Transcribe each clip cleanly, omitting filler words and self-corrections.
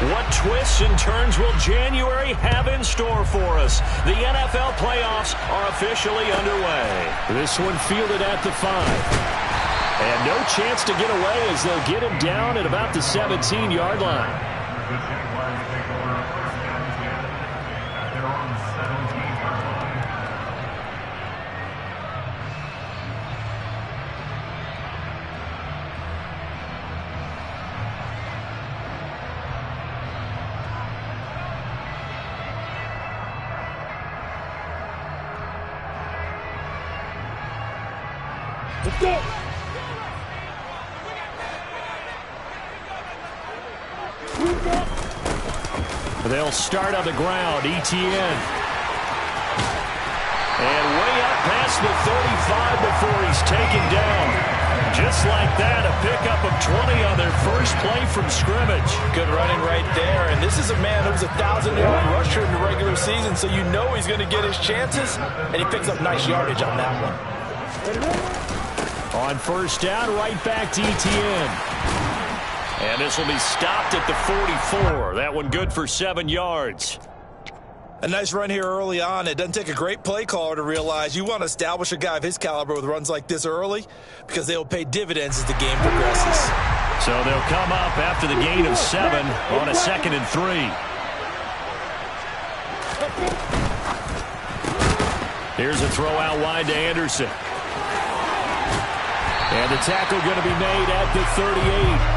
What twists and turns will January have in store for us? The NFL playoffs are officially underway. This one fielded at the 5. And no chance to get away as they'll get him down at about the 17-yard line. Let's go! They'll start on the ground. Etienne. And way up past the 35 before he's taken down. Just like that, a pickup of 20 on their first play from scrimmage. Good running right there. And this is a man who was a 1,000-yard rusher in the regular season, so you know he's going to get his chances. And he picks up nice yardage on that one. On first down, right back to Etienne. And this will be stopped at the 44. That one good for 7 yards. A nice run here early on. It doesn't take a great play caller to realize you want to establish a guy of his caliber with runs like this early because they will pay dividends as the game progresses. So they'll come up after the gain of 7 on a 2nd and 3. Here's a throw out wide to Anderson. And the tackle going to be made at the 38.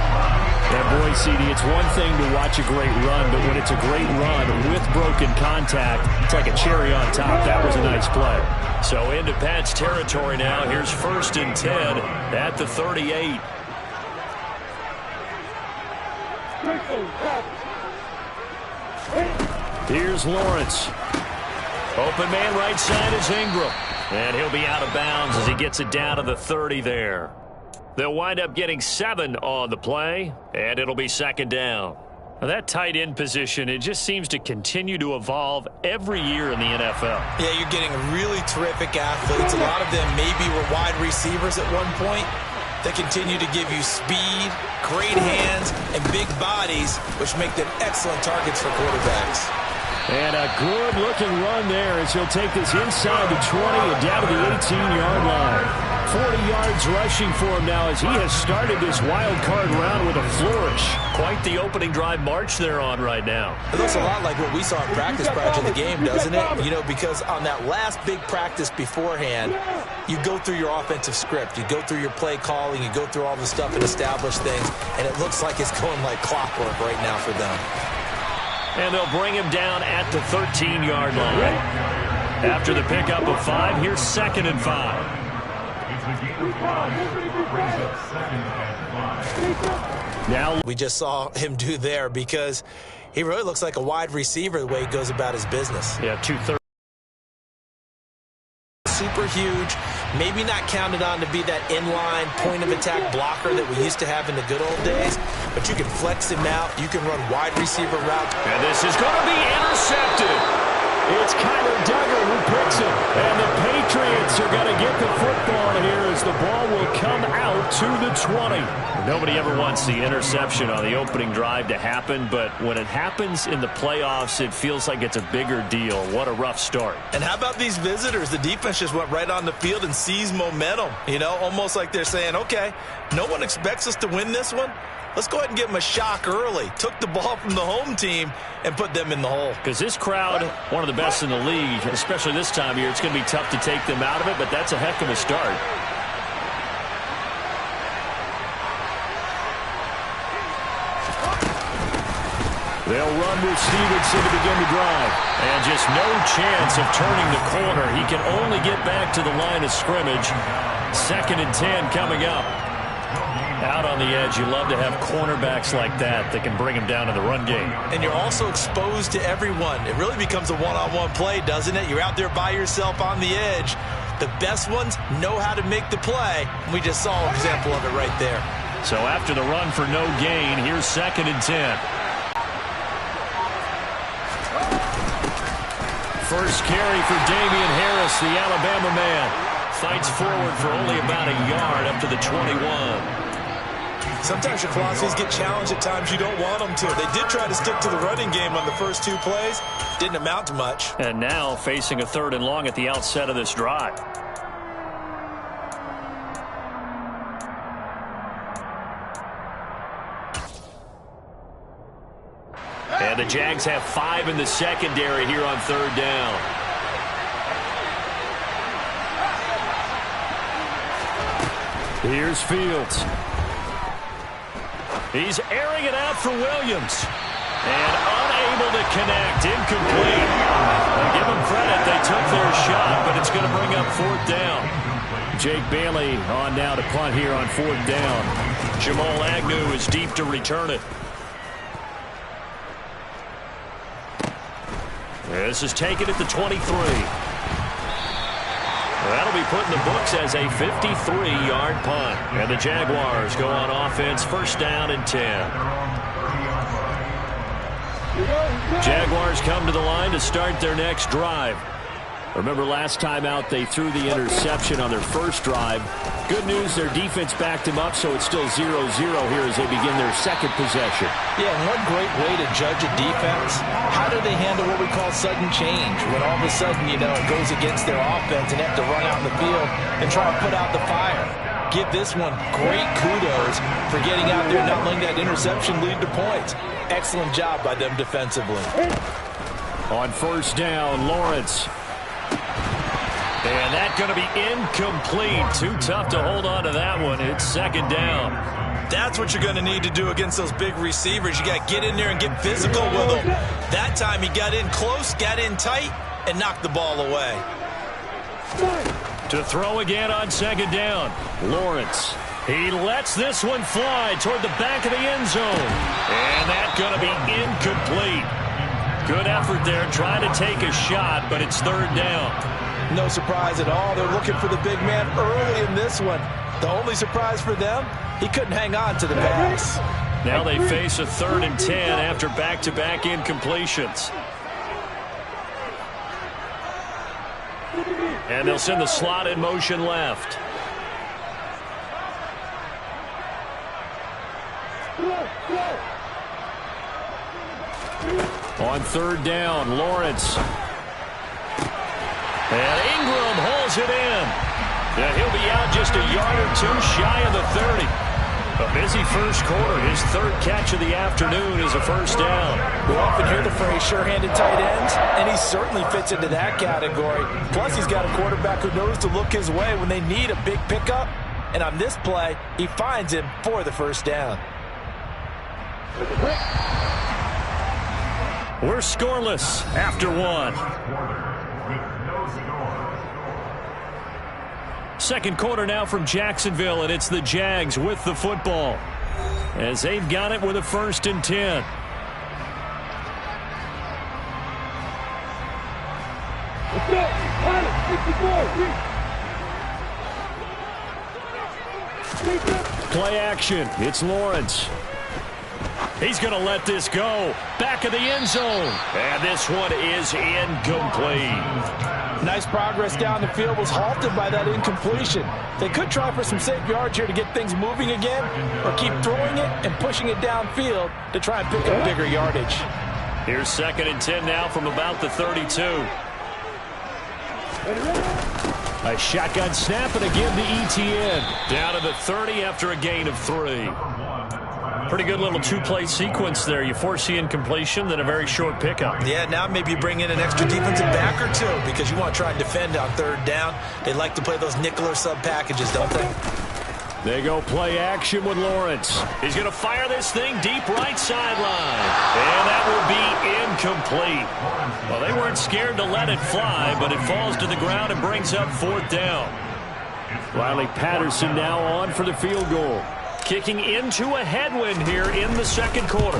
And boy, CD, it's one thing to watch a great run, but when it's a great run with broken contact, it's like a cherry on top. That was a nice play. So into Pat's territory now. Here's 1st and 10 at the 38. Here's Lawrence. Open man right side is Ingram. And he'll be out of bounds as he gets it down to the 30 there. They'll wind up getting 7 on the play, and it'll be 2nd down. Now that tight end position, it just seems to continue to evolve every year in the NFL. Yeah, you're getting really terrific athletes. A lot of them maybe were wide receivers at one point. They continue to give you speed, great hands, and big bodies, which make them excellent targets for quarterbacks. And a good-looking run there as he'll take this inside the 20 and down to the 18-yard line. 40 yards rushing for him now as he has started this wild card round with a flourish. Quite the opening drive march they're on right now. It looks a lot like what we saw in practice prior to the game, doesn't it? You know, because on that last big practice beforehand, you go through your offensive script. You go through your play calling. You go through all the stuff and establish things. And it looks like it's going like clockwork right now for them. And they'll bring him down at the 13-yard line. After the pickup of 5, here's 2nd and 5. Now we just saw him do there because he really looks like a wide receiver the way he goes about his business. Yeah, 230. Super huge, maybe not counted on to be that inline point-of-attack blocker that we used to have in the good old days, but you can flex him out. You can run wide receiver routes. And this is going to be intercepted. It's Kyler Duggar who picks it. And the Patriots are going to get the football here as the ball will come out to the 20. Nobody ever wants the interception on the opening drive to happen, but when it happens in the playoffs, it feels like it's a bigger deal. What a rough start. And how about these visitors? The defense just went right on the field and seized momentum. You know, almost like they're saying, okay, no one expects us to win this one. Let's go ahead and give them a shock early. Took the ball from the home team and put them in the hole. Because this crowd, one of the best in the league, especially this time of year, it's going to be tough to take them out of it, but that's a heck of a start. They'll run with Stevenson to begin the drive. And just no chance of turning the corner. He can only get back to the line of scrimmage. 2nd and 10 coming up. Out on the edge, you love to have cornerbacks like that can bring him down in the run game. And you're also exposed to everyone. It really becomes a one-on-one play, doesn't it? You're out there by yourself on the edge. The best ones know how to make the play. We just saw an example of it right there. So after the run for no gain, here's 2nd and 10. First carry for Damian Harris, the Alabama man. Fights forward for only about a yard up to the 21. Sometimes your philosophies get challenged at times you don't want them to. They did try to stick to the running game on the first 2 plays. Didn't amount to much. And now facing a 3rd and long at the outset of this drive. And the Jags have 5 in the secondary here on 3rd down. Here's Fields. He's airing it out for Williams. And unable to connect. Incomplete. Now give them credit. They took their shot, but it's going to bring up 4th down. Jake Bailey on now to punt here on 4th down. Jamal Agnew is deep to return it. This is taken at the 23. That'll be put in the books as a 53-yard punt. And the Jaguars go on offense, 1st down and 10. Jaguars come to the line to start their next drive. Remember last time out they threw the interception on their first drive. Good news, their defense backed them up, so it's still 0-0 here as they begin their 2nd possession. Yeah, and one great way to judge a defense, how do they handle what we call sudden change? When all of a sudden, you know, it goes against their offense and they have to run out in the field and try to put out the fire. Give this one great kudos for getting out there and not letting that interception lead to points. Excellent job by them defensively. On 1st down, Lawrence. And that's going to be incomplete. Too tough to hold on to that one. It's 2nd down. That's what you're going to need to do against those big receivers. You got to get in there and get physical with them. That time he got in close, got in tight, and knocked the ball away. To throw again on 2nd down. Lawrence. He lets this one fly toward the back of the end zone. And that's going to be incomplete. Good effort there, trying to take a shot, but it's 3rd down. No surprise at all. They're looking for the big man early in this one. The only surprise for them, he couldn't hang on to the pass. Now they face a 3rd and 10 after back-to-back incompletions. And they'll send the slot in motion left. On 3rd down, Lawrence. And Ingram holds it in. Yeah, he'll be out just a yard or 2 shy of the 30. A busy first quarter. His 3rd catch of the afternoon is a 1st down. We often hear the phrase sure-handed tight ends, and he certainly fits into that category. Plus, he's got a quarterback who knows to look his way when they need a big pickup. And on this play, he finds him for the 1st down. We're scoreless after 1. 2nd quarter now from Jacksonville, and it's the Jags with the football as they've got it with a 1st and 10. Play action. It's Lawrence. He's going to let this go. Back of the end zone. And this one is incomplete. Nice progress down the field, was halted by that incompletion. They could try for some safe yards here to get things moving again, or keep throwing it and pushing it downfield to try and pick up bigger yardage. Here's 2nd and 10 now from about the 32. A shotgun snap and again to Etienne. Down to the 30 after a gain of 3. Pretty good little 2-play sequence there. You force the incompletion, then a very short pickup. Yeah, now maybe you bring in an extra defensive back or 2 because you want to try and defend on 3rd down. They like to play those nickel or sub packages, don't they? They go play action with Lawrence. He's going to fire this thing deep right sideline. And that will be incomplete. Well, they weren't scared to let it fly, but it falls to the ground and brings up 4th down. Riley Patterson now on for the field goal. Kicking into a headwind here in the 2nd quarter.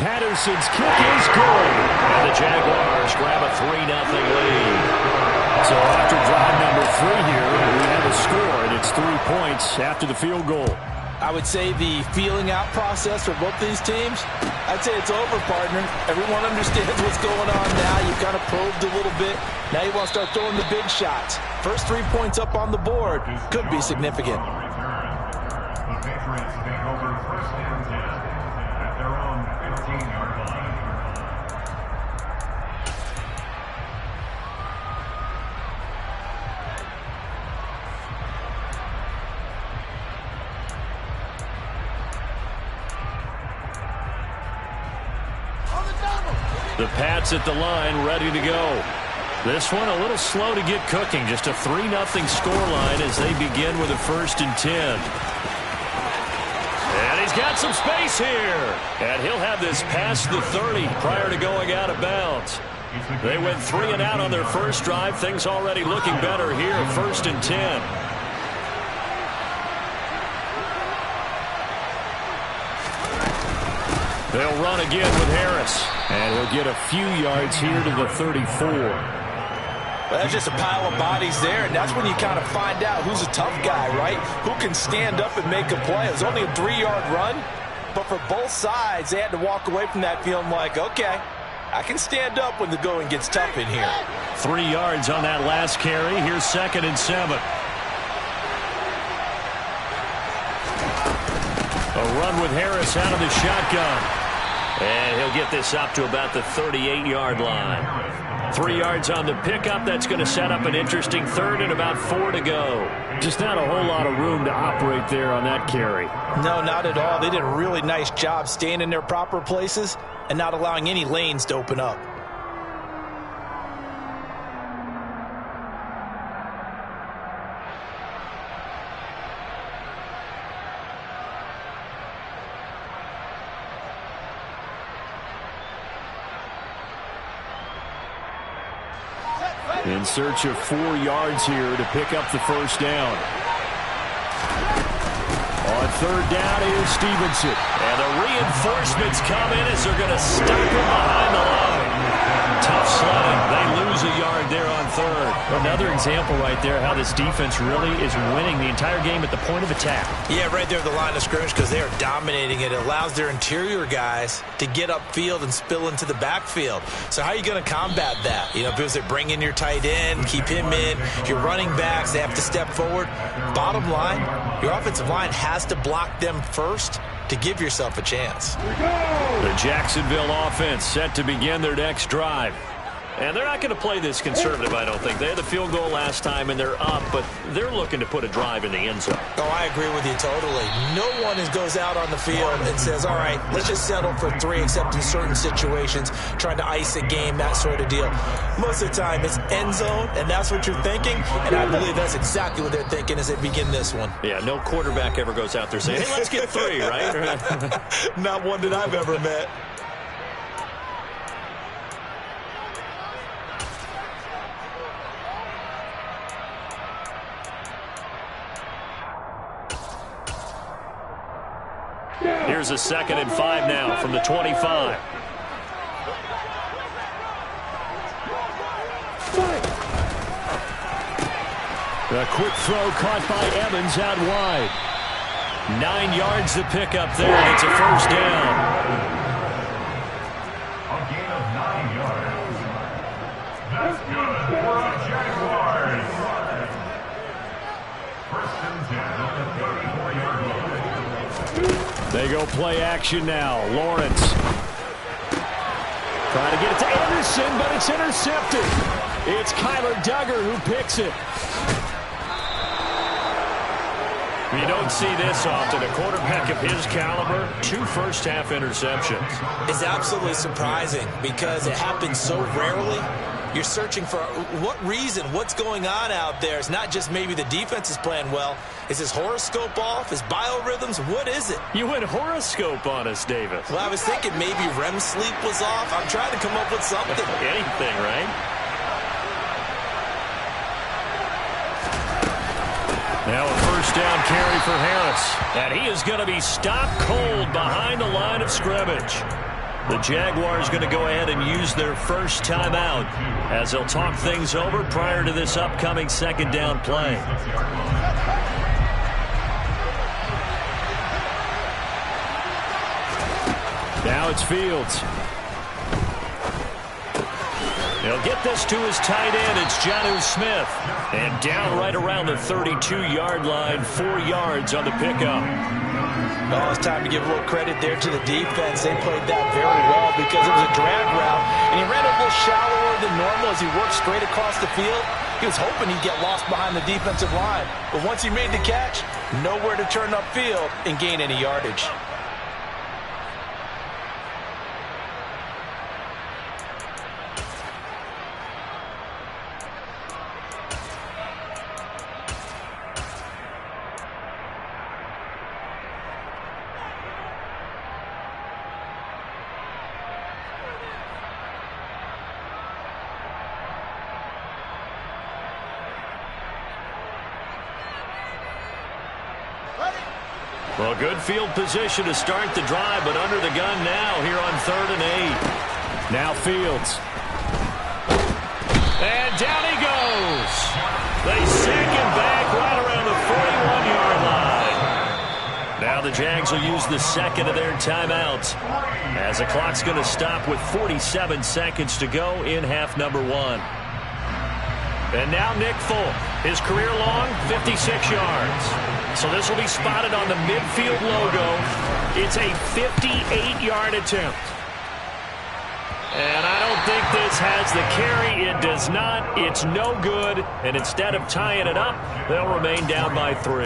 Patterson's kick is good. And the Jaguars grab a 3-0 lead. So after drive number 3 here, we have a score, and it's 3 points after the field goal. I would say the feeling out process for both these teams, I'd say it's over, partner. Everyone understands what's going on now. You've kind of probed a little bit. Now you want to start throwing the big shots. First 3 points up on the board could be significant. Patriots take over first and 10 at their own 15-yard line. The Pats at the line, ready to go. This one a little slow to get cooking. Just a 3-0 scoreline as they begin with a 1st and 10. And he's got some space here. And he'll have this past the 30 prior to going out of bounds. They went 3 and out on their first drive. Things already looking better here. 1st and 10. They'll run again with Harris. And he'll get a few yards here to the 34. Well, that's just a pile of bodies there, and that's when you kind of find out who's a tough guy, right? Who can stand up and make a play. It was only a 3-yard run, but for both sides, they had to walk away from that feeling like, okay, I can stand up when the going gets tough in here. 3 yards on that last carry. Here's 2nd and 7. A run with Harris out of the shotgun. And he'll get this up to about the 38-yard line. 3 yards on the pickup. That's going to set up an interesting 3rd and about 4 to go. Just not a whole lot of room to operate there on that carry. No, not at all. They did a really nice job staying in their proper places and not allowing any lanes to open up. In search of 4 yards here to pick up the first down. On 3rd down is Stevenson. And the reinforcements come in as they're going to stop him behind the line. Tough sledding. They lose a yard there on 3rd. Another example right there how this defense really is winning the entire game at the point of attack. Yeah, right there at the line of scrimmage because they are dominating it. It allows their interior guys to get upfield and spill into the backfield. So how are you going to combat that? You know, because they bring in your tight end, keep him in. Your running backs, they have to step forward. Bottom line, your offensive line has to block them first to give yourself a chance. The Jacksonville offense set to begin their next drive. And they're not going to play this conservative, I don't think. They had the field goal last time, and they're up, but they're looking to put a drive in the end zone. Oh, I agree with you totally. No one goes out on the field and says, all right, let's just settle for 3, except in certain situations, trying to ice a game, that sort of deal. Most of the time, it's end zone, and that's what you're thinking, and I believe that's exactly what they're thinking as they begin this one. Yeah, no quarterback ever goes out there saying, hey, let's get 3, right? Not one that I've ever met. Here's a 2nd and 5 now from the 25. A quick throw caught by Evans out wide. 9 yards to pick up there, and it's a 1st down. A gain of 9 yards. That's good for the Jaguars. 1st and 10 at the 34-yard line. They go play action now. Lawrence trying to get it to Anderson, but it's intercepted. It's Kyler Duggar who picks it. You don't see this often. A quarterback of his caliber, 2 first-half interceptions. It's absolutely surprising because it happens so rarely. You're searching for what reason, what's going on out there. It's not just maybe the defense is playing well. Is his horoscope off? His biorhythms? What is it? You went horoscope on us, Davis. Well, I was thinking maybe REM sleep was off. I'm trying to come up with something. Anything, right? Now a 1st down carry for Harris. And he is going to be stopped cold behind the line of scrimmage. The Jaguars going to go ahead and use their first timeout as they'll talk things over prior to this upcoming 2nd down play. Now it's Fields. He'll get this to his tight end. It's Jonnu Smith. And down right around the 32-yard line, 4 yards on the pickup. Well, it's time to give a little credit there to the defense. They played that very well because it was a drag route, and he ran a little shallower than normal as he worked straight across the field. He was hoping he'd get lost behind the defensive line, but once he made the catch, nowhere to turn upfield and gain any yardage. Well, good field position to start the drive, but under the gun now here on 3rd and 8. Now Fields. And down he goes. They sack him back right around the 41-yard line. Now the Jags will use the second of their timeouts as the clock's going to stop with 47 seconds to go in half number 1. And now Nick Folk, his career long, 56 yards. So this will be spotted on the midfield logo. It's a 58-yard attempt. And I don't think this has the carry. It does not. It's no good. And instead of tying it up, they'll remain down by 3.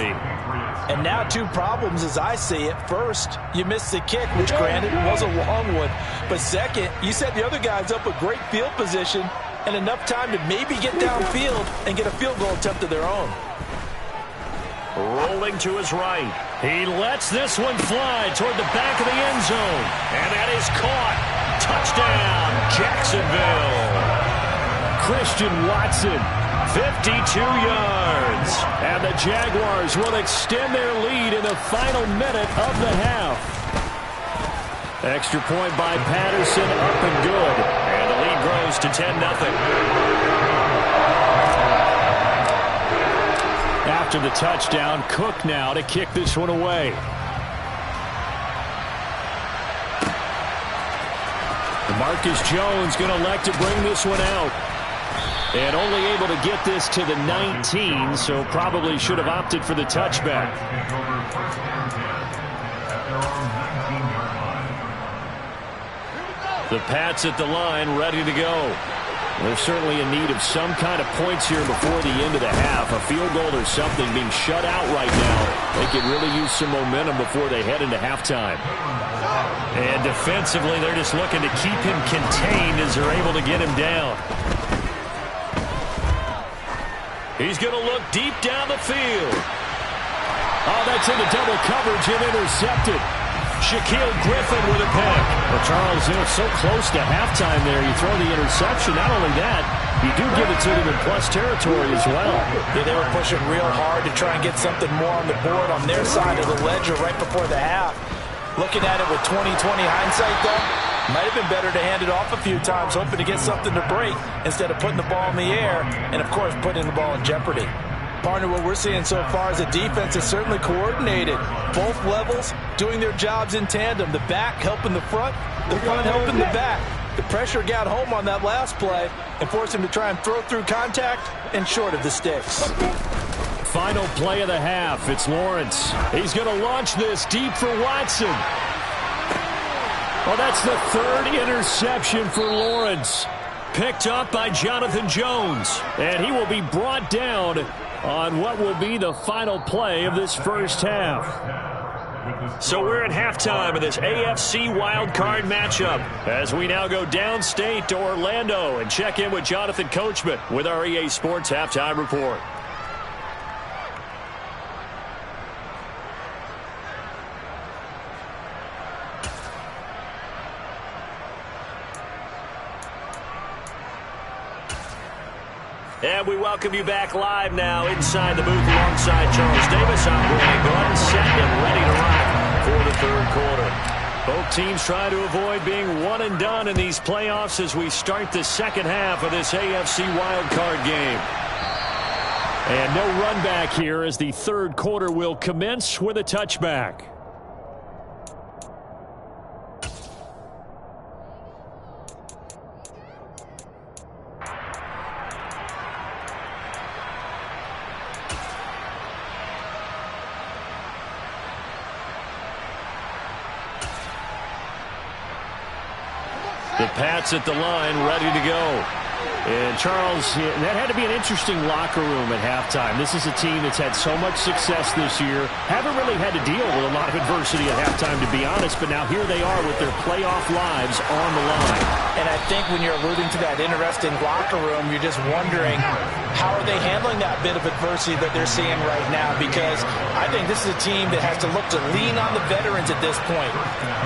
And now 2 problems as I see it. First, you missed the kick, which granted was a long one. But second, you set the other guys up with great field position and enough time to maybe get downfield and get a field goal attempt of their own. Rolling to his right. He lets this one fly toward the back of the end zone. And that is caught. Touchdown, Jacksonville. Christian Watson, 52 yards. And the Jaguars will extend their lead in the final minute of the half. Extra point by Patterson, up and good. And the lead grows to 10-0. After the touchdown, Cook now to kick this one away. Marcus Jones going to elect to bring this one out. And only able to get this to the 19, so probably should have opted for the touchback. The Pats at the line, ready to go. They're certainly in need of some kind of points here before the end of the half. A field goal or something, being shut out right now. They could really use some momentum before they head into halftime. And defensively, they're just looking to keep him contained as they're able to get him down. He's going to look deep down the field. Oh, that's into double coverage and intercepted. Shaquille Griffin with a pick. Well, Charles, so close to halftime there. You throw the interception. Not only that, you do give it to them in plus territory as well. Yeah, they were pushing real hard to try and get something more on the board on their side of the ledger right before the half. Looking at it with 20/20 hindsight, though, might have been better to hand it off a few times, hoping to get something to break instead of putting the ball in the air and, of course, putting the ball in jeopardy. Partner, what we're seeing so far is a defense is certainly coordinated. Both levels doing their jobs in tandem. The back helping the front helping the back. The pressure got home on that last play and forced him to try and throw through contact and short of the sticks. Final play of the half. It's Lawrence. He's going to launch this deep for Watson. Well, that's the 3rd interception for Lawrence. Picked up by Jonathan Jones. And he will be brought down on what will be the final play of this first half. So we're at halftime of this AFC wildcard matchup as we now go downstate to Orlando and check in with Jonathan Coachman with our EA Sports Halftime Report. And we welcome you back live now inside the booth alongside Charles Davis. I'm Brandon Glenn, set and ready to rock for the 3rd quarter. Both teams trying to avoid being one and done in these playoffs as we start the second half of this AFC wildcard game. And no run back here as the 3rd quarter will commence with a touchback. The Pats at the line, ready to go. And Charles, that had to be an interesting locker room at halftime. This is a team that's had so much success this year. Haven't really had to deal with a lot of adversity at halftime, to be honest. But now here they are with their playoff lives on the line. And I think when you're alluding to that interesting locker room, you're just wondering how are they handling that bit of adversity that they're seeing right now? Because I think this is a team that has to look to lean on the veterans at this point.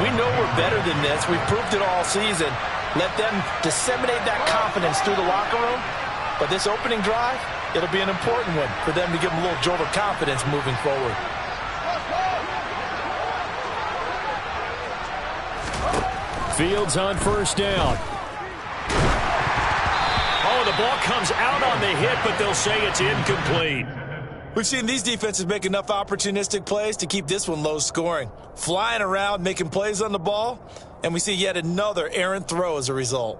We know we're better than this. We've proved it all season. Let them disseminate that confidence through the locker room. But this opening drive, it'll be an important one for them to give them a little jolt of confidence moving forward. Fields on first down. Oh, the ball comes out on the hit, but they'll say it's incomplete. We've seen these defenses make enough opportunistic plays to keep this one low scoring. Flying around, making plays on the ball, and we see yet another errant throw as a result.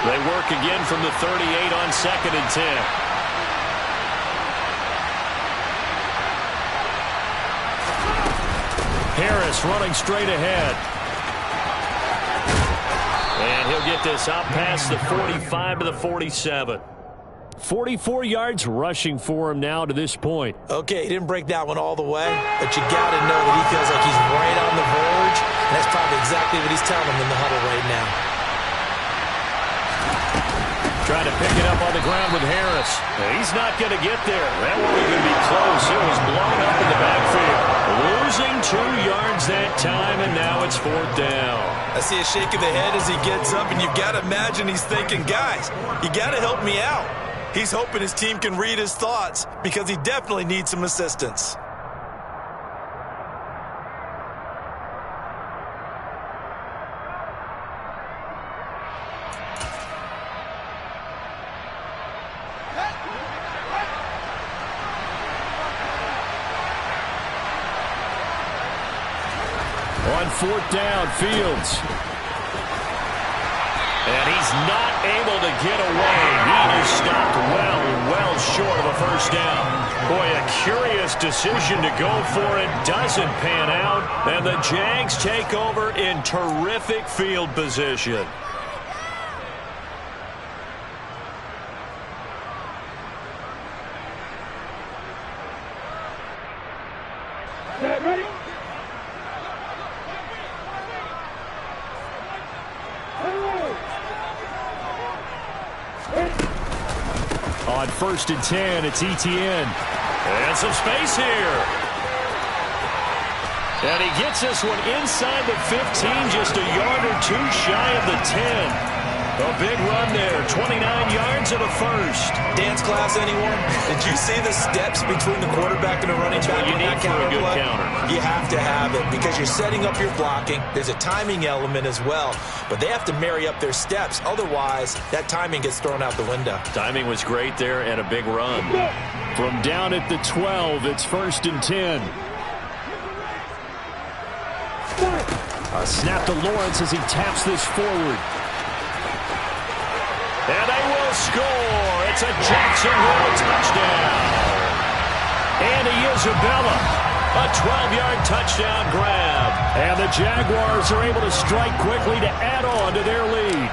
They work again from the 38 on 2nd and 10. Harris running straight ahead. And he'll get this out past the 45 to the 47. 44 yards rushing for him now to this point. Okay, he didn't break that one all the way, but you got to know that he feels like he's right on the verge, and that's probably exactly what he's telling them in the huddle right now. Trying to pick it up on the ground with Harris. He's not going to get there. That one was going to be close. It was blown up in the backfield. Losing 2 yards that time, and now it's 4th down. I see a shake of the head as he gets up, and you've got to imagine he's thinking, guys, you got to help me out. He's hoping his team can read his thoughts because he definitely needs some assistance. On 4th down, Fields. And he's not able to get away. He is stopped well short of a first down. Boy, a curious decision to go for it. Doesn't pan out. And the Jags take over in terrific field position. Ready? On 1st and 10, it's Etienne. And some space here. And he gets this one inside the 15, just a yard or two shy of the 10. A big run there, 29 yards and a first. Dance class, anyone? Did you see the steps between the quarterback and the running back in that counter play? You have to have it because you're setting up your blocking. There's a timing element as well, but they have to marry up their steps. Otherwise, that timing gets thrown out the window. Timing was great there and a big run. From down at the 12, it's 1st and 10. A snap to Lawrence as he taps this forward. And they will score. It's a Jacksonville touchdown. Andy Isabella, a 12-yard touchdown grab. And the Jaguars are able to strike quickly to add on to their lead.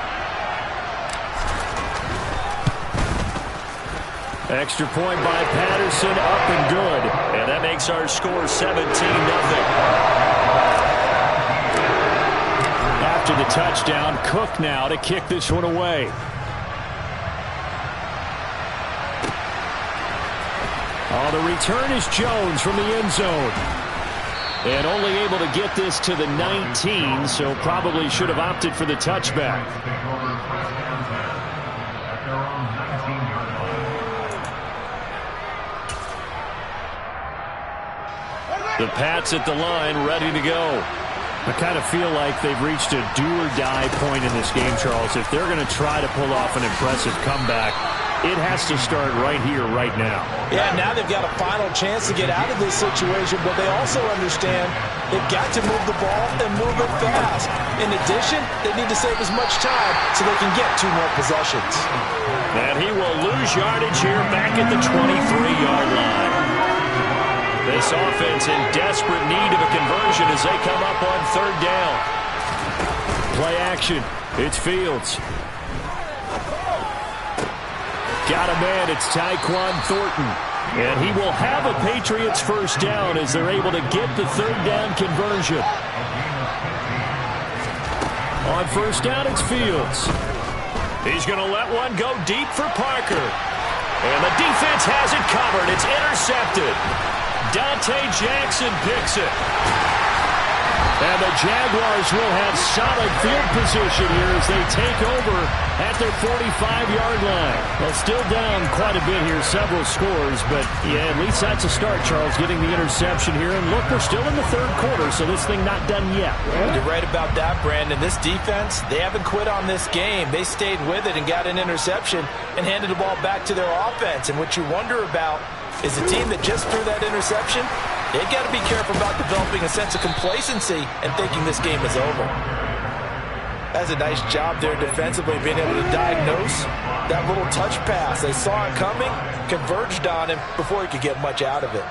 Extra point by Patterson, up and good. And that makes our score 17-0. After the touchdown, Cook now to kick this one away. On the return is Jones from the end zone. And only able to get this to the 19, so probably should have opted for the touchback. The Pats at the line, ready to go. I kind of feel like they've reached a do-or-die point in this game, Charles. If they're going to try to pull off an impressive comeback, it has to start right here, right now. Yeah, now they've got a final chance to get out of this situation, but they also understand they've got to move the ball and move it fast. In addition, they need to save as much time so they can get 2 more possessions. And he will lose yardage here back at the 23-yard line. This offense in desperate need of a conversion as they come up on third down. Play action. It's Fields. Got a man. It's Tyquan Thornton. And he will have a Patriots first down as they're able to get the third down conversion. On first down, it's Fields. He's going to let one go deep for Parker. And the defense has it covered. It's intercepted. Dante Jackson picks it. And the Jaguars will have solid field position here as they take over at their 45-yard line. Well, still down quite a bit here, several scores, but yeah, at least that's a start, Charles, getting the interception here. And look, we're still in the third quarter, so this thing not done yet. You're right about that, Brandon. This defense, they haven't quit on this game. They stayed with it and got an interception and handed the ball back to their offense. And what you wonder about is the team that just threw that interception, they've got to be careful about developing a sense of complacency and thinking this game is over. That's a nice job there defensively, being able to diagnose that little touch pass. They saw it coming, converged on him before he could get much out of it.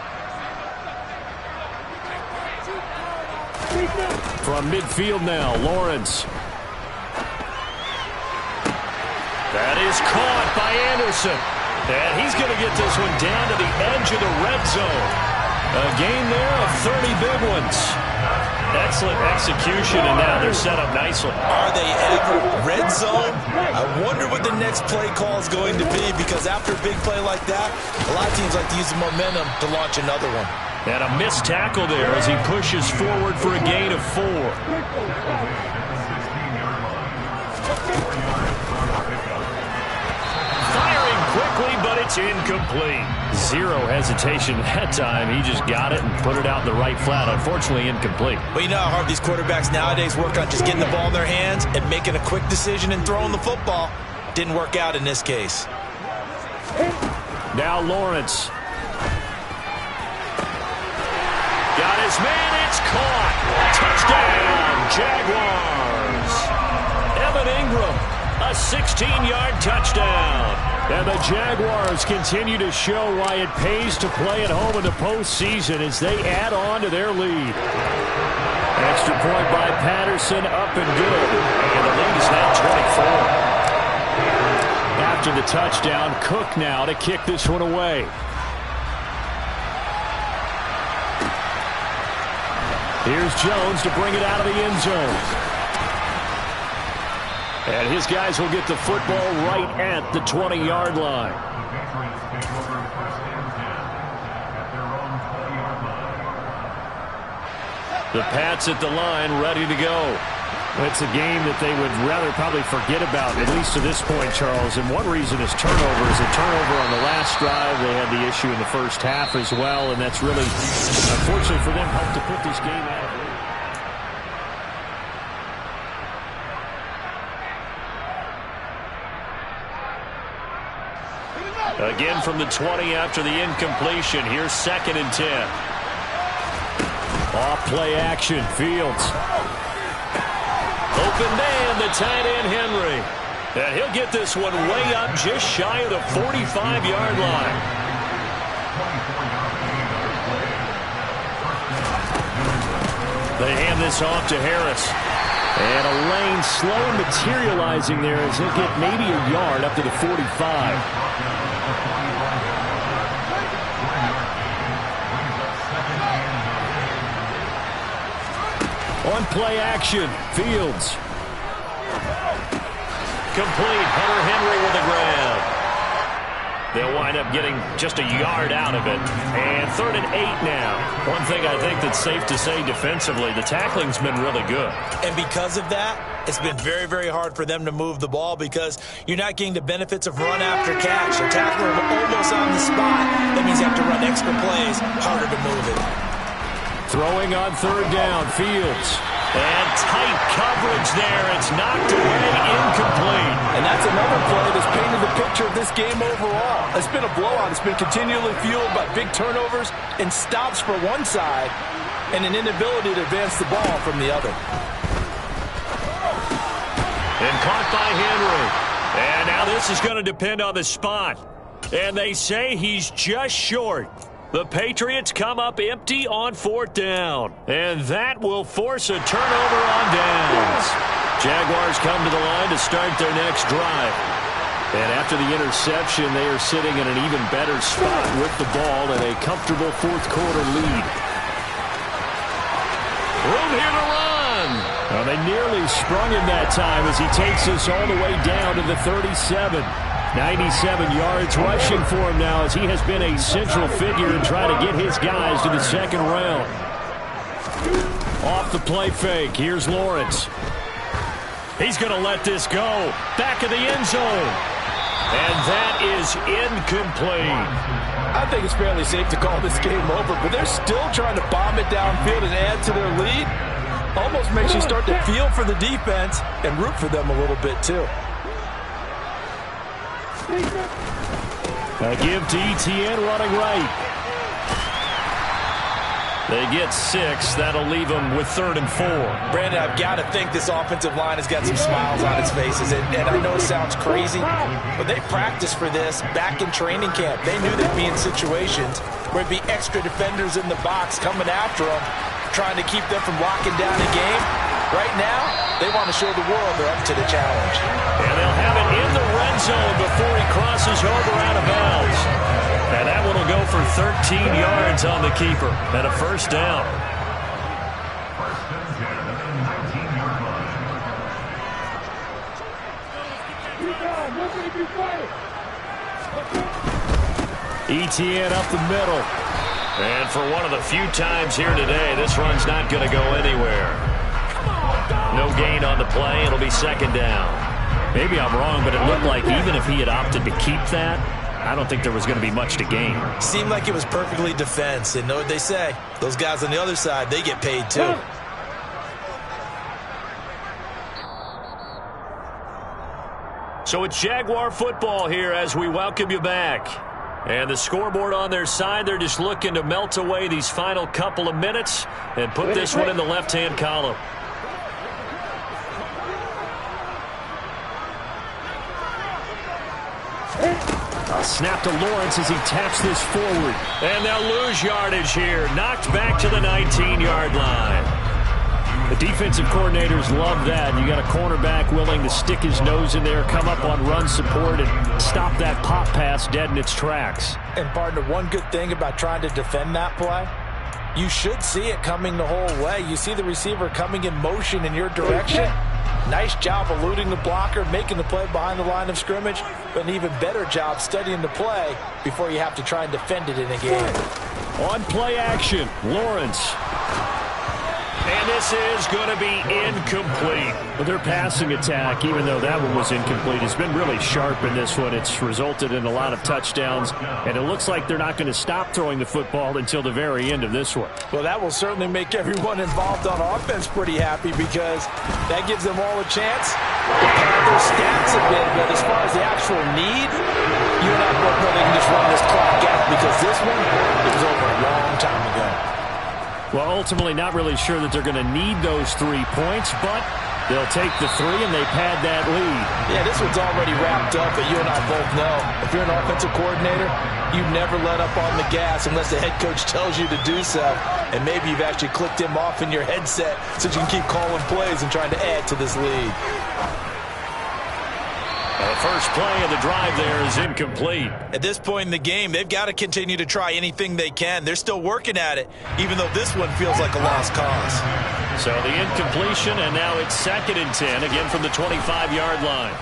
From midfield now, Lawrence. That is caught by Anderson. And he's going to get this one down to the edge of the red zone. A game there of 30 big ones. Excellent execution, and now they're set up nicely. Are they ever? Red zone? I wonder what the next play call is going to be, because after a big play like that, a lot of teams like to use the momentum to launch another one. And a missed tackle there as he pushes forward for a gain of 4. Quickly, but it's incomplete. Zero hesitation that time. He just got it and put it out in the right flat. Unfortunately, incomplete. Well, you know how hard these quarterbacks nowadays work on just getting the ball in their hands and making a quick decision and throwing the football. Didn't work out in this case. Now Lawrence. Got his man. It's caught. Touchdown, Jaguars. Evan Ingram, a 16-yard touchdown. And the Jaguars continue to show why it pays to play at home in the postseason as they add on to their lead. Extra point by Patterson, up and good. And the lead is now 24. After the touchdown, Cook now to kick this one away. Here's Jones to bring it out of the end zone. And his guys will get the football right at the 20-yard line. The Pats at the line, ready to go. It's a game that they would rather probably forget about, at least to this point, Charles. And one reason is turnovers. A turnover on the last drive. They had the issue in the first half as well, and that's really, unfortunately for them, helped to put this game out of reach. Again from the 20 after the incompletion. Here's 2nd and 10. Off play action. Fields. Open man, the tight end Henry. And he'll get this one way up just shy of the 45-yard line. They hand this off to Harris. And a lane slow materializing there as he'll get maybe a yard up to the 45. On play action, Fields. Complete, Hunter Henry with the grab. They'll wind up getting just a yard out of it. And 3rd and 8 now. One thing I think that's safe to say defensively, the tackling's been really good. And because of that, it's been very, very hard for them to move the ball because you're not getting the benefits of run after catch. They're tackling almost on the spot. That means you have to run extra plays, harder to move it. Throwing on 3rd down, Fields. And tight coverage there. It's knocked away, incomplete. And that's another play that's painted the picture of this game overall. It's been a blowout. It's been continually fueled by big turnovers and stops for one side and an inability to advance the ball from the other. And caught by Henry. And now this is going to depend on the spot. And they say he's just short. The Patriots come up empty on 4th down. And that will force a turnover on downs. Jaguars come to the line to start their next drive. And after the interception, they are sitting in an even better spot with the ball and a comfortable 4th quarter lead. Room here to run. Well, they nearly sprung him that time as he takes us all the way down to the 37. 97 yards rushing for him now as he has been a central figure in trying to get his guys to the 2nd round. Off the play fake. Here's Lawrence. He's going to let this go. Back of the end zone. And that is incomplete. I think it's fairly safe to call this game over, but they're still trying to bomb it downfield and add to their lead. Almost makes you start to feel for the defense and root for them a little bit too. A give to Etienne running right. They get 6. That'll leave them with 3rd and 4. Brandon, I've got to think this offensive line has got some smiles on its faces. And I know it sounds crazy, but they practiced for this back in training camp. They knew they'd be in situations where it'd be extra defenders in the box coming after them, trying to keep them from locking down a game. Right now, they want to show the world they're up to the challenge. And they'll have it in the red zone before he crosses over out of bounds. And that one will go for 13 yards on the keeper and a 1st down. Etienne up the middle. And for one of the few times here today, this run's not going to go anywhere. No gain on the play. It'll be 2nd down. Maybe I'm wrong, but it looked like even if he had opted to keep that, I don't think there was going to be much to gain. Seemed like it was perfectly defense. And know what they say? Those guys on the other side, they get paid too. So it's Jaguar football here as we welcome you back. And the scoreboard on their side, they're just looking to melt away these final couple of minutes and put this one in the left-hand column. A snap to Lawrence as he taps this forward. And they'll lose yardage here. Knocked back to the 19-yard line. The defensive coordinators love that. You got a cornerback willing to stick his nose in there, come up on run support, and stop that pop pass dead in its tracks. And partner, one good thing about trying to defend that play, you should see it coming the whole way. You see the receiver coming in motion in your direction. Nice job eluding the blocker, making the play behind the line of scrimmage, but an even better job studying the play before you have to try and defend it in a game. On play action, Lawrence. And this is going to be incomplete. Well, their passing attack, even though that one was incomplete, has been really sharp in this one. It's resulted in a lot of touchdowns, and it looks like they're not going to stop throwing the football until the very end of this one. Well, that will certainly make everyone involved on offense pretty happy because that gives them all a chance to pad their stats a bit. But as far as the actual need, you and I both know they can just run this clock out because this one, it was over a long time ago. Well, ultimately not really sure that they're going to need those 3 points, but they'll take the 3 and they pad that lead. Yeah, this one's already wrapped up, but you and I both know if you're an offensive coordinator, you never let up on the gas unless the head coach tells you to do so. And maybe you've actually clicked him off in your headset so you can keep calling plays and trying to add to this lead. The first play of the drive there is incomplete. At this point in the game, they've got to continue to try anything they can. They're still working at it, even though this one feels like a lost cause. So the incompletion, and now it's 2nd and 10, again from the 25-yard line.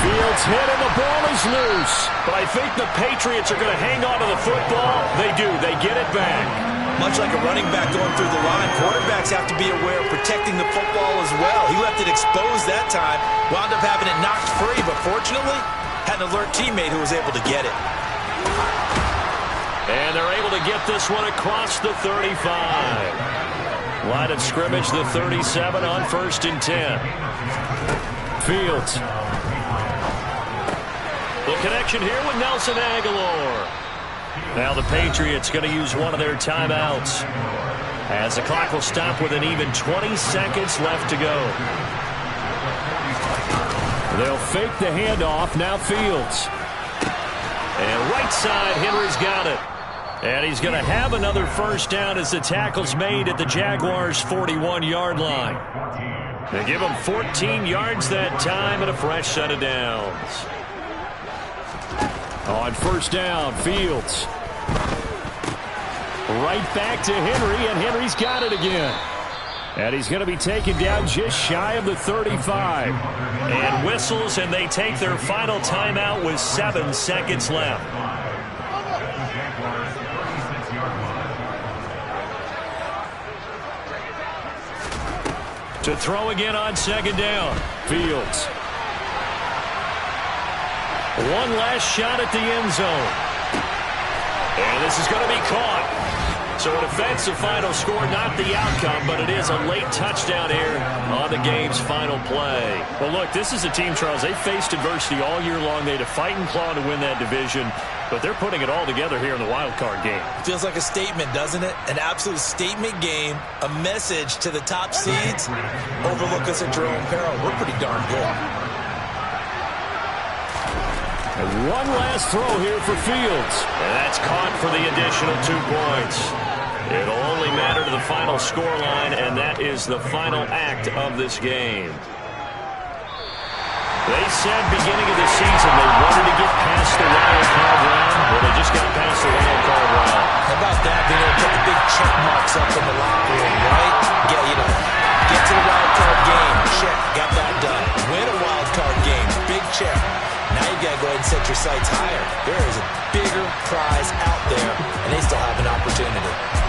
Fields hit and the ball is loose. But I think the Patriots are going to hang on to the football. They do. They get it back. Much like a running back going through the line, quarterbacks have to be aware of protecting the football as well. He left it exposed that time, wound up having it knocked free, but fortunately, had an alert teammate who was able to get it. And they're able to get this one across the 35. Line of scrimmage, the 37 on 1st and 10. Fields. The connection here with Nelson Aguilar. Now the Patriots going to use one of their timeouts as the clock will stop with an even 20 seconds left to go. They'll fake the handoff. Now Fields. And right side, Henry's got it. And he's going to have another first down as the tackle's made at the Jaguars' 41-yard line. They give him 14 yards that time and a fresh set of downs. On first down, Fields. Right back to Henry, and Henry's got it again. And he's going to be taken down just shy of the 35. And whistles, and they take their final timeout with 7 seconds left. To throw again on second down, Fields. One last shot at the end zone. And this is going to be caught. So an offensive final score, not the outcome, but it is a late touchdown here on the game's final play. Well, look, this is a team, Charles. They faced adversity all year long. They had to fight and claw to win that division, but they're putting it all together here in the wild card game. Feels like a statement, doesn't it? An absolute statement game, a message to the top seeds. Overlook us at your own peril. We're pretty darn good. And one last throw here for Fields. And that's caught for the additional 2 points. It'll only matter to the final scoreline, and that is the final act of this game. They said beginning of the season they wanted to get past the wild card round. Well, they just got past the wild card round. How about that? Being able to put the big check marks up in the locker room, right? Get to the wild card game. Check. Got that done. Win a wild card game. Big check. Now you got to go ahead and set your sights higher. There is a bigger prize out there, and they still have an opportunity.